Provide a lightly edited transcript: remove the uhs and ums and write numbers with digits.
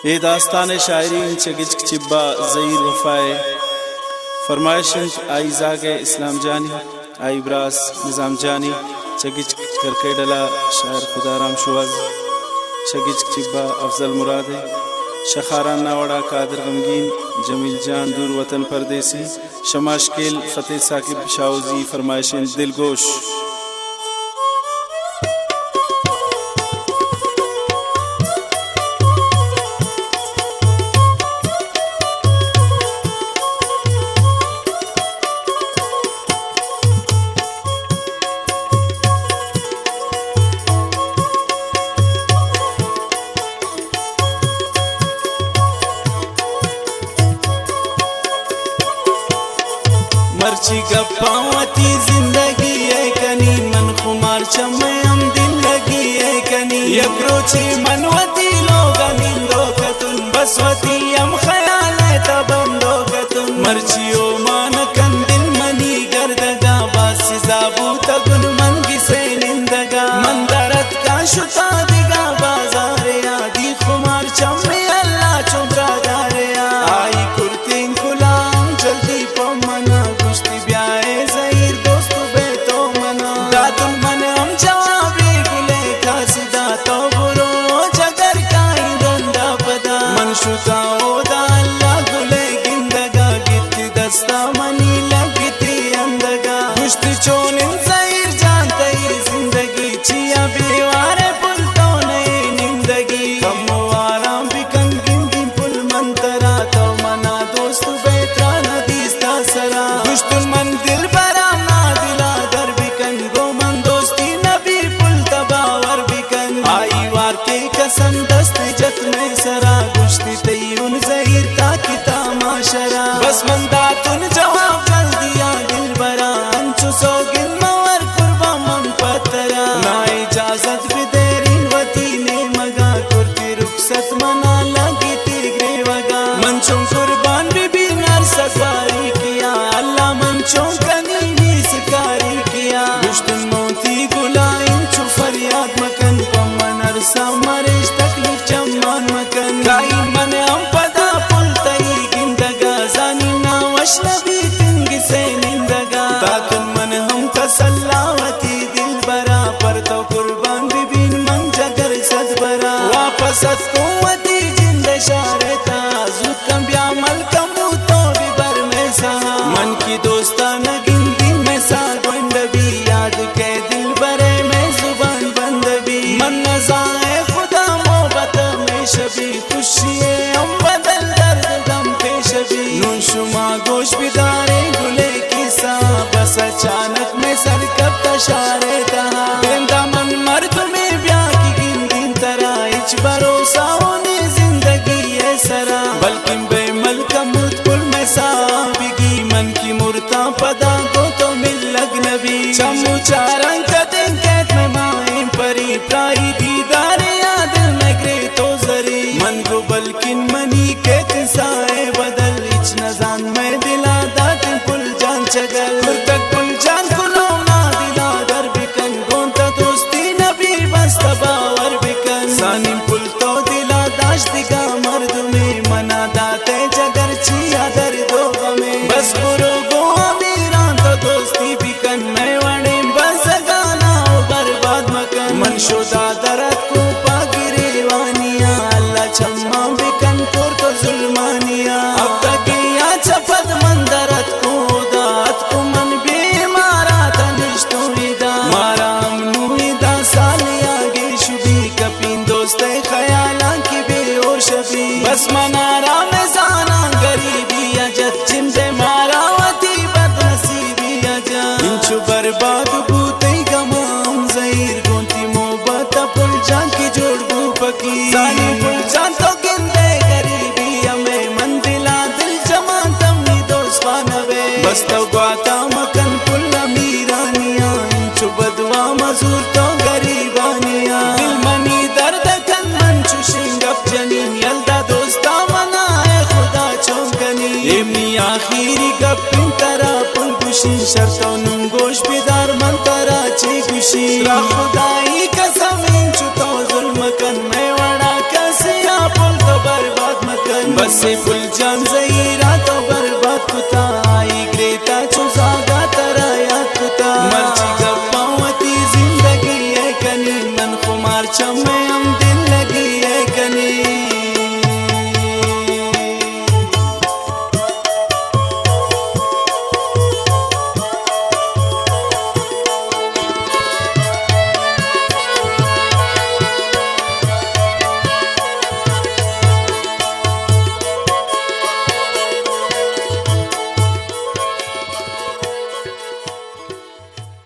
ए दास्तान शायरीन चगिच चिब्बा ज़हीर वफ़ाए फरमाइशंत आई जागे इस्लाम जानी आई ब्रास निज़ाम जानी चगिच करके डला शायर खुदाराम शुआज चगिच चिब्बा अफजल मुरादे शखारा नावड़ा कादर गमगीन जमील जान दूर वतन परदेसी शमाशकिल फ़तेह साकिब शाउजी फरमाइशंत दिलगोश मर्ची गप्पावती जिंदगी है कनी मन खुमार चमे हम दिल लगी है कनी यक्रोची मनवती लोग निंदो कतुन बसवती हम ख्याल है तब हम दो कतुन मर्ची ओ मान कन दिल मनी गर्दगा बासी जाबू तगुन मन गिसे निंदगा मन दरद का शुता दिगा बाजार आदि खुमार चमे अल्लाह चुबरा दारे आई कुर्ती गुलाम जल्दी पमना बस मंदा तुन जवाब जल दिया दिल बरा अंचु सोगिन मवर कुर्बा मन पतरा ना इजाजत भी देरी वती ने मगा कुर्ती रुखसत मना लगी तिगरे वगा मंचों कुर्बान भी नर सकारी किया अल्लाह मंचों कनी निसकारी किया दुश्मन मोती गुलाइन छु फरियाद मकन पमन अरसा मरेश तकलीफ जमान मकन गाई मन हम पदा पुलतई गिंदगा जानी ना वशनबी तिंगी से निंदगा ताकन मन हम तसल्लावती दिल बरा पर तो कुर्बान बिबिन मन जगर सद बरा वापस कुवती जिंद शारता जुद कम ब्यामल कमू तो बिबर में सा मन की दोस्ताना गिंदी में सा बंदबी याद के दिल बरे में जुबान बंदबी मन नजाए खुदा मोहब्बत में शबी खुशी हम बदल दर्द गम पेश भी नून शुमा गोश बिदारे गुले किसा बस अचानक में सर कब तशारे तहा बेंदा मन मर्द में ब्याह की गिन तरा इच भरोसा होने जिंदगी है सरा बल्कि बेमल का मुतकुल में सा बिगी मन की मुर्ता पदा को तो मिल लग नबी चमू चारंग कदम कैद में माए परी प्राई दीदारे दिल में ग्रे तो जरी मन को बल्किन मनी के तिसाए बदल इच नजान में दिला दात कुल जान चगल तक कुल जान कुलो ना दिला दर बिकन गोंता दोस्ती नबी बस तबावर बिकन सानिम पुल तो दिला दाश दिगा मर्द में मना दाते जगर छिया दर दो में बस बुरो गो अमीरान तो दोस्ती बिकन मैं वड़े बस गाना बर्बाद मकन मन शुदा दरद को पागिरे वानिया अल्लाह छम्मा बिकन कोर तो जुल्मानिया अब तक या चपद मंदरत को दात को मन बेमारा तनिष्टो इदा मारा अमनुदा सालिया गे शुभी कपिन दोस्ते ख्याला की बेहोश भी बस मनारा में जाना गरीबी अजत जिंदे मारा वती बदनसीबी अजत इंचु बर्बाद बूते गमाम ज़हीर गोंती मोहब्बत पुल जान की जोड़ पकी सानी पुल जान तो गिंदे गरीबी हमें मंदिला दिल जमान तमनी दोस्त पानवे बस तो ग्वाता मकन पुल अमीरानिया इंचु बदवा मजूर तो गरीबानिया दिल मनी दर्द कन मंचु शिंगप जनीन यल्दा दोस्ता मना है खुदा चौंकनी एमी आखिरी गप्पिन तरा पुल गुशी शर्तों नुंगोश बिदार मन तरा चे गुशी रा खुदाई कसम इंचु तो जुल्म कन में वड़ा कसिया पुल तो बर्बाद बस फुल जान